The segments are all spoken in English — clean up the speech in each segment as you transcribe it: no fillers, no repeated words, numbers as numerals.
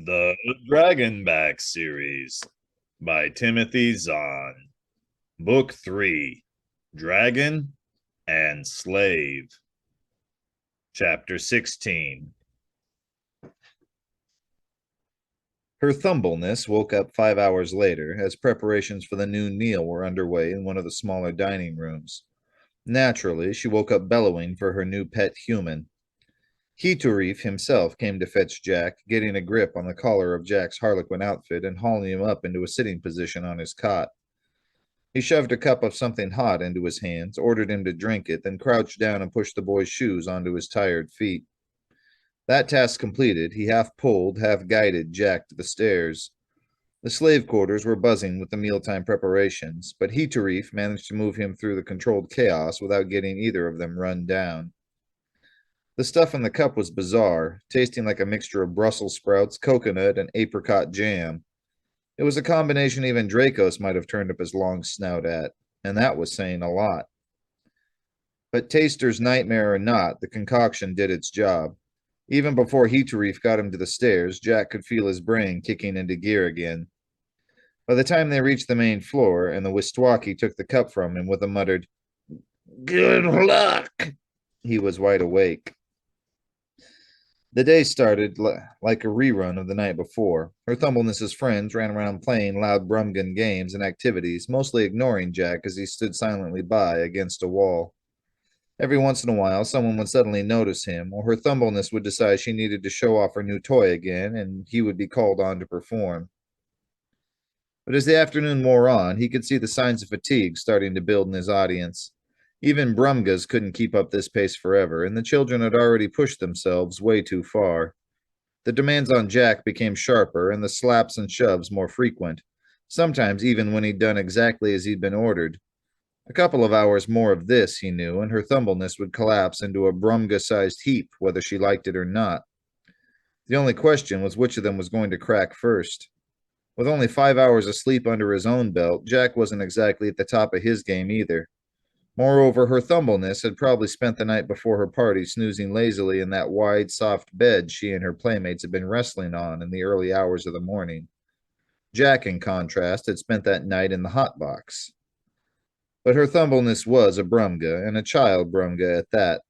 The Dragonback series by Timothy Zahn. Book 3, Dragon and Slave. Chapter 16. Her Thumbleness woke up 5 hours later as preparations for the noon meal were underway in one of the smaller dining rooms. Naturally, she woke up bellowing for her new pet human. Heaturif himself came to fetch Jack, getting a grip on the collar of Jack's harlequin outfit and hauling him up into a sitting position on his cot. He shoved a cup of something hot into his hands, ordered him to drink it, then crouched down and pushed the boy's shoes onto his tired feet. That task completed, he half pulled, half guided Jack to the stairs. The slave quarters were buzzing with the mealtime preparations, but Heaturif managed to move him through the controlled chaos without getting either of them run down. The stuff in the cup was bizarre, tasting like a mixture of Brussels sprouts, coconut, and apricot jam. It was a combination even Dracos might have turned up his long snout at, and that was saying a lot. But taster's nightmare or not, the concoction did its job. Even before Heaturif got him to the stairs, Jack could feel his brain kicking into gear again. By the time they reached the main floor, and the Wistwaki took the cup from him with a muttered, "Good luck," he was wide awake. The day started like a rerun of the night before. Her Thumbleness's friends ran around playing loud Brumgun games and activities, mostly ignoring Jack as he stood silently by against a wall. Every once in a while, someone would suddenly notice him, or her Thumbleness would decide she needed to show off her new toy again, and he would be called on to perform. But as the afternoon wore on, he could see the signs of fatigue starting to build in his audience. Even Brumgas couldn't keep up this pace forever, and the children had already pushed themselves way too far. The demands on Jack became sharper, and the slaps and shoves more frequent, sometimes even when he'd done exactly as he'd been ordered. A couple of hours more of this, he knew, and her Thumbleness would collapse into a Brumga-sized heap, whether she liked it or not. The only question was which of them was going to crack first. With only 5 hours of sleep under his own belt, Jack wasn't exactly at the top of his game either. Moreover, her Thumbleness had probably spent the night before her party snoozing lazily in that wide, soft bed she and her playmates had been wrestling on in the early hours of the morning. Jack, in contrast, had spent that night in the hot box. But her Thumbleness was a Brumga, and a child Brumga at that.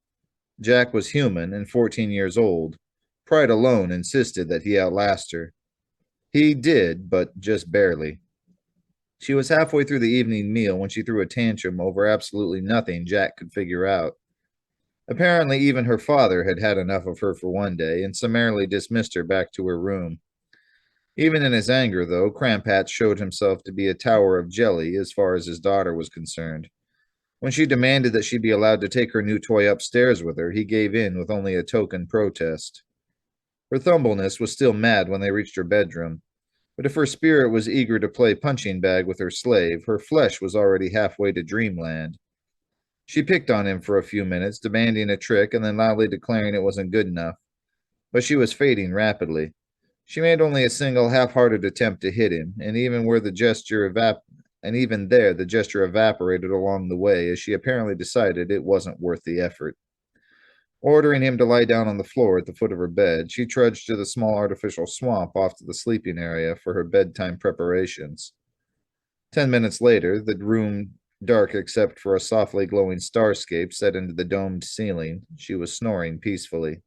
Jack was human and 14 years old. Pride alone insisted that he outlast her. He did, but just barely. She was halfway through the evening meal when she threw a tantrum over absolutely nothing Jack could figure out. Apparently, even her father had had enough of her for one day and summarily dismissed her back to her room. Even in his anger, though, Crampatch showed himself to be a tower of jelly as far as his daughter was concerned. When she demanded that she be allowed to take her new toy upstairs with her, he gave in with only a token protest. Her Thumbleness was still mad when they reached her bedroom. But if her spirit was eager to play punching bag with her slave, her flesh was already halfway to dreamland. She picked on him for a few minutes, demanding a trick and then loudly declaring it wasn't good enough. But she was fading rapidly. She made only a single half-hearted attempt to hit him, and even there the gesture evaporated along the way as she apparently decided it wasn't worth the effort. Ordering him to lie down on the floor at the foot of her bed, she trudged to the small artificial swamp off to the sleeping area for her bedtime preparations. 10 minutes later, the room dark except for a softly glowing starscape set into the domed ceiling, she was snoring peacefully.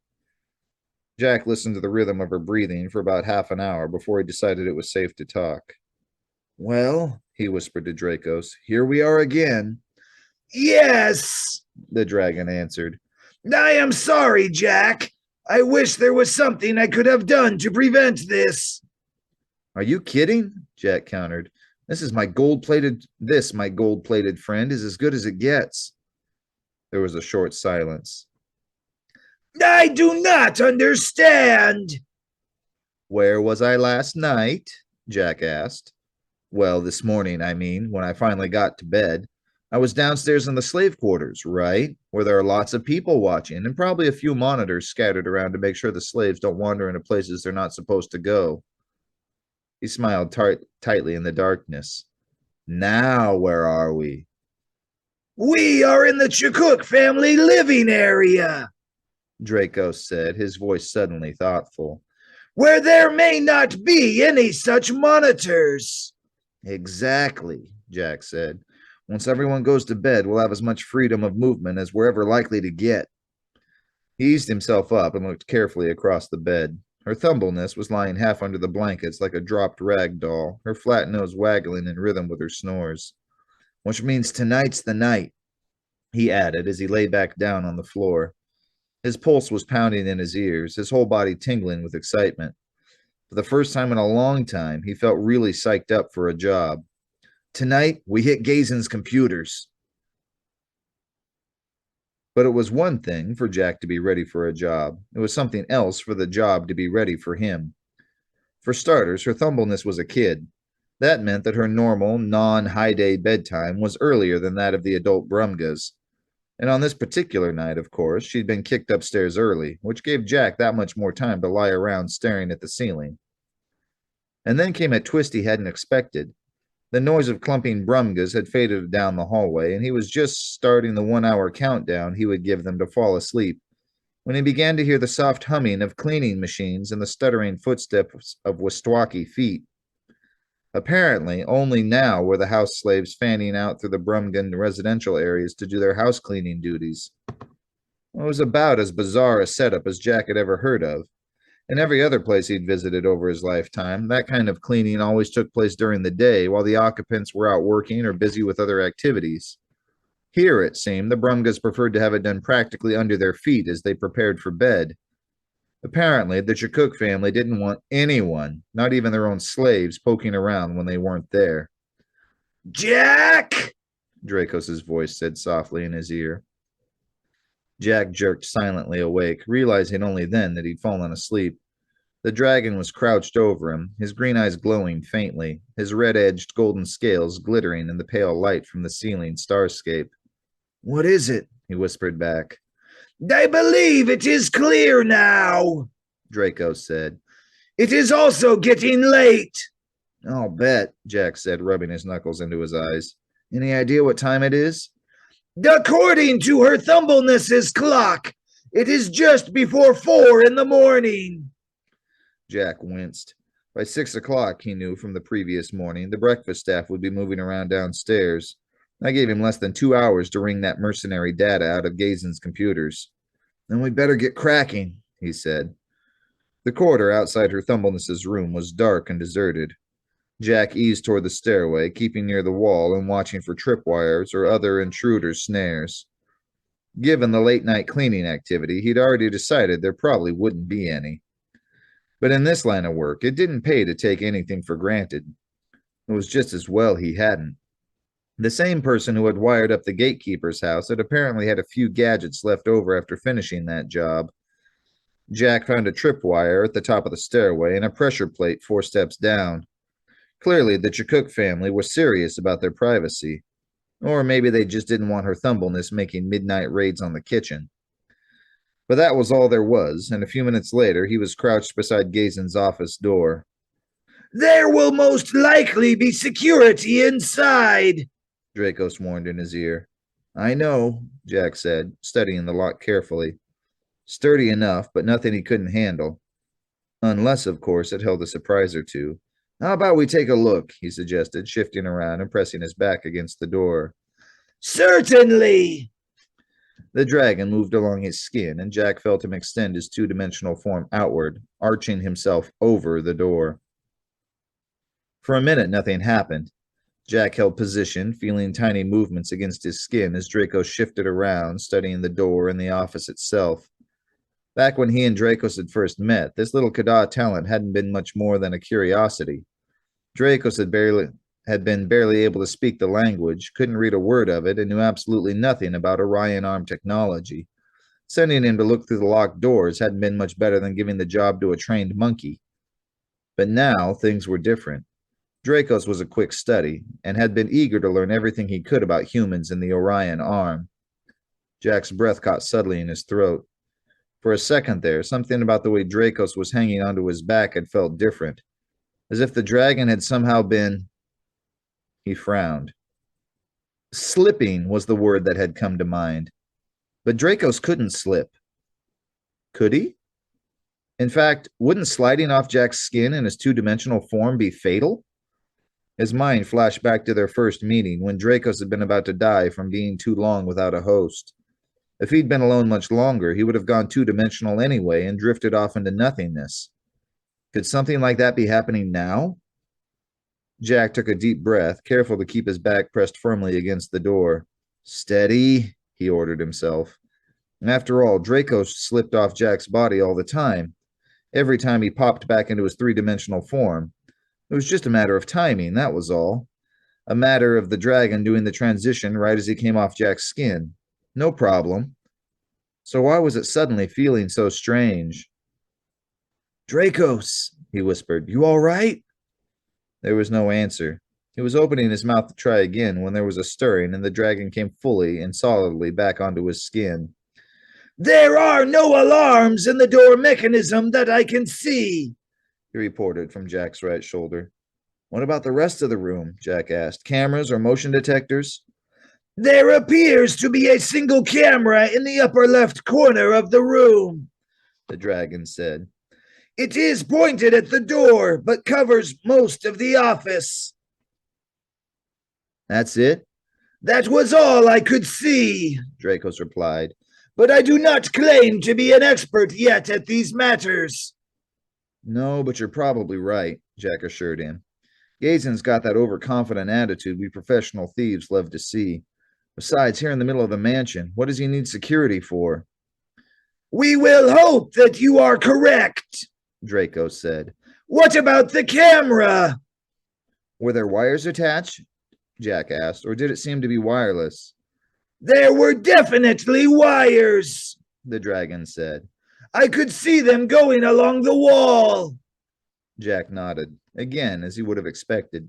Jack listened to the rhythm of her breathing for about half an hour before he decided it was safe to talk. "Well," he whispered to Dracos, "here we are again." "Yes," the dragon answered. "I am sorry, Jack. I wish there was something I could have done to prevent this." "Are you kidding?" Jack countered. My gold-plated friend, is as good as it gets." There was a short silence. "I do not understand." "Where was I last night?" Jack asked. "Well, this morning, I mean, when I finally got to bed. I was downstairs in the slave quarters, right? Where there are lots of people watching and probably a few monitors scattered around to make sure the slaves don't wander into places they're not supposed to go." He smiled tightly in the darkness. "Now, where are we?" "We are in the Chukuk family living area," Draco said, his voice suddenly thoughtful. where there may not be any such monitors. Exactly, Jack said. Once everyone goes to bed, we'll have as much freedom of movement as we're ever likely to get. He eased himself up and looked carefully across the bed. Her thumbleness was lying half under the blankets like a dropped rag doll, her flat nose waggling in rhythm with her snores. Which means tonight's the night, he added as he lay back down on the floor. His pulse was pounding in his ears, his whole body tingling with excitement. For the first time in a long time, he felt really psyched up for a job. Tonight, we hit Gazen's computers. But it was one thing for Jack to be ready for a job. It was something else for the job to be ready for him. For starters, her thumbleness was a kid. That meant that her normal, non-high day bedtime was earlier than that of the adult Brumgas. And on this particular night, of course, she'd been kicked upstairs early, which gave Jack that much more time to lie around staring at the ceiling. And then came a twist he hadn't expected. The noise of clumping Brumgas had faded down the hallway, and he was just starting the 1 hour countdown he would give them to fall asleep when he began to hear the soft humming of cleaning machines and the stuttering footsteps of Wistwaki feet. Apparently, only now were the house slaves fanning out through the Brumgan residential areas to do their house cleaning duties. It was about as bizarre a setup as Jack had ever heard of. In every other place he'd visited over his lifetime, that kind of cleaning always took place during the day while the occupants were out working or busy with other activities. Here, it seemed, the Brumgas preferred to have it done practically under their feet as they prepared for bed. Apparently, the Chakuk family didn't want anyone, not even their own slaves, poking around when they weren't there. Jack! Dracos's voice said softly in his ear. Jack jerked silently awake, realizing only then that he'd fallen asleep. The dragon was crouched over him, his green eyes glowing faintly, his red-edged golden scales glittering in the pale light from the ceiling starscape. What is it? He whispered back. I believe it is clear now, Draco said. It is also getting late. I'll bet, Jack said, rubbing his knuckles into his eyes. Any idea what time it is? According to her thumbleness's clock, it is just before 4 in the morning. Jack winced. By 6 o'clock, he knew from the previous morning, the breakfast staff would be moving around downstairs. I gave him less than 2 hours to wring that mercenary data out of Gazen's computers. Then we'd better get cracking, he said. The corridor outside her thumbleness's room was dark and deserted. Jack eased toward the stairway, keeping near the wall and watching for tripwires or other intruders' snares. Given the late-night cleaning activity, he'd already decided there probably wouldn't be any. But in this line of work, it didn't pay to take anything for granted. It was just as well he hadn't. The same person who had wired up the gatekeeper's house had apparently had a few gadgets left over after finishing that job. Jack found a tripwire at the top of the stairway and a pressure plate 4 steps down. Clearly, the Chakuk family was serious about their privacy. Or maybe they just didn't want her thumbleness making midnight raids on the kitchen. But that was all there was, and a few minutes later, he was crouched beside Gazen's office door. There will most likely be security inside, Dracos warned in his ear. I know, Jack said, studying the lock carefully. Sturdy enough, but nothing he couldn't handle. Unless, of course, it held a surprise or two. How about we take a look, he suggested, shifting around and pressing his back against the door. Certainly. The dragon moved along his skin, and Jack felt him extend his two-dimensional form outward, arching himself over the door. For a minute, nothing happened. Jack held position, feeling tiny movements against his skin as Draco shifted around, studying the door and the office itself. Back when he and Dracos had first met, this little Kada talent hadn't been much more than a curiosity. Dracos had been barely able to speak the language, couldn't read a word of it, and knew absolutely nothing about Orion arm technology. Sending him to look through the locked doors hadn't been much better than giving the job to a trained monkey. But now things were different. Dracos was a quick study, and had been eager to learn everything he could about humans in the Orion arm. Jack's breath caught suddenly in his throat. For a second there, something about the way Dracos was hanging onto his back had felt different, as if the dragon had somehow been... He frowned. Slipping was the word that had come to mind. But Dracos couldn't slip. Could he? In fact, wouldn't sliding off Jack's skin in his two-dimensional form be fatal? His mind flashed back to their first meeting, when Dracos had been about to die from being too long without a host. If he'd been alone much longer, he would have gone two-dimensional anyway and drifted off into nothingness. Could something like that be happening now? Jack took a deep breath, careful to keep his back pressed firmly against the door. Steady, he ordered himself. And after all, Dracos slipped off Jack's body all the time, every time he popped back into his three-dimensional form. It was just a matter of timing, that was all. A matter of the dragon doing the transition right as he came off Jack's skin. No problem. So why was it suddenly feeling so strange? Dracos, he whispered, you all right? There was no answer. He was opening his mouth to try again when there was a stirring and the dragon came fully and solidly back onto his skin. There are no alarms in the door mechanism that I can see, he reported from Jack's right shoulder. What about the rest of the room? Jack asked. Cameras or motion detectors? There appears to be a single camera in the upper left corner of the room, the dragon said. It is pointed at the door, but covers most of the office. That's it? That was all I could see, Dracos replied. But I do not claim to be an expert yet at these matters. No, but you're probably right, Jack assured him. Gazen's got that overconfident attitude we professional thieves love to see. Besides, here in the middle of the mansion, what does he need security for? We will hope that you are correct, Draco said. What about the camera? Were there wires attached? Jack asked, or did it seem to be wireless? There were definitely wires, the dragon said. I could see them going along the wall. Jack nodded, again, as he would have expected.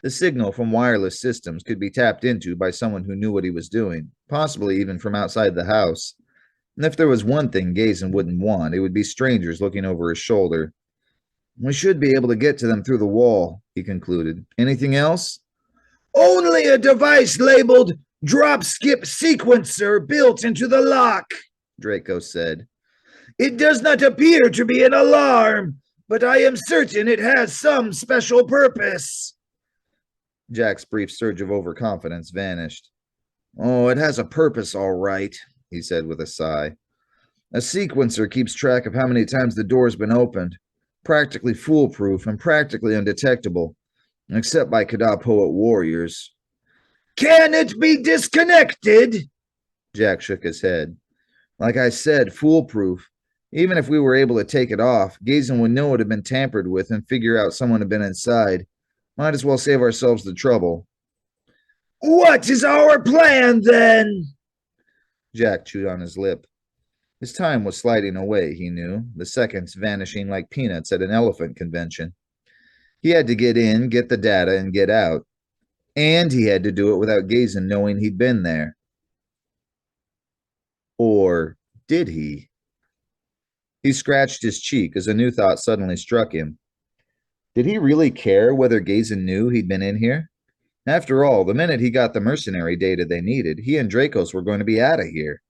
The signal from wireless systems could be tapped into by someone who knew what he was doing, possibly even from outside the house. And if there was one thing Gazen wouldn't want, it would be strangers looking over his shoulder. We should be able to get to them through the wall, he concluded. Anything else? Only a device labeled drop-skip sequencer built into the lock, Draco said. It does not appear to be an alarm, but I am certain it has some special purpose. Jack's brief surge of overconfidence vanished. Oh, it has a purpose, all right, he said with a sigh. A sequencer keeps track of how many times the door's been opened, practically foolproof and practically undetectable, except by Kadapoet warriors. Can it be disconnected? Jack shook his head. Like I said, foolproof. Even if we were able to take it off, Gazen would know it had been tampered with and figure out someone had been inside. Might as well save ourselves the trouble. What is our plan, then? Jack chewed on his lip. His time was sliding away, he knew, the seconds vanishing like peanuts at an elephant convention. He had to get in, get the data, and get out. And he had to do it without Gazen knowing he'd been there. Or did he? He scratched his cheek as a new thought suddenly struck him. Did he really care whether Gazen knew he'd been in here? After all, the minute he got the mercenary data they needed, he and Dracos were going to be out of here.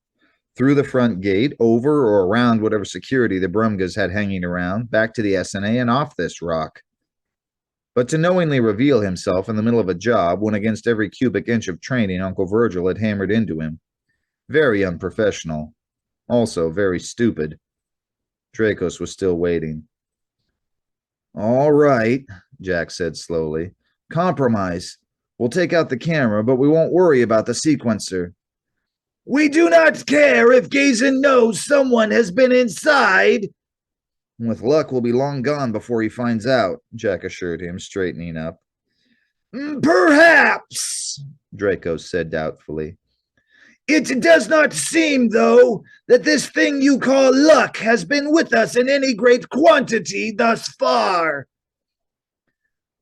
Through the front gate, over or around whatever security the Brumgas had hanging around, back to the SNA and off this rock. But to knowingly reveal himself in the middle of a job went against every cubic inch of training Uncle Virgil had hammered into him. Very unprofessional. Also very stupid. Dracos was still waiting. All right, Jack said slowly. Compromise. We'll take out the camera, but we won't worry about the sequencer. We do not care if Gazen knows someone has been inside. With luck, we'll be long gone before he finds out, Jack assured him, straightening up. Perhaps, Draco said doubtfully. It does not seem, though, that this thing you call luck has been with us in any great quantity thus far.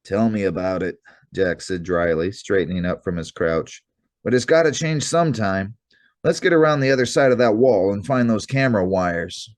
Tell me about it, Jack said dryly, straightening up from his crouch. But it's got to change sometime. Let's get around the other side of that wall and find those camera wires.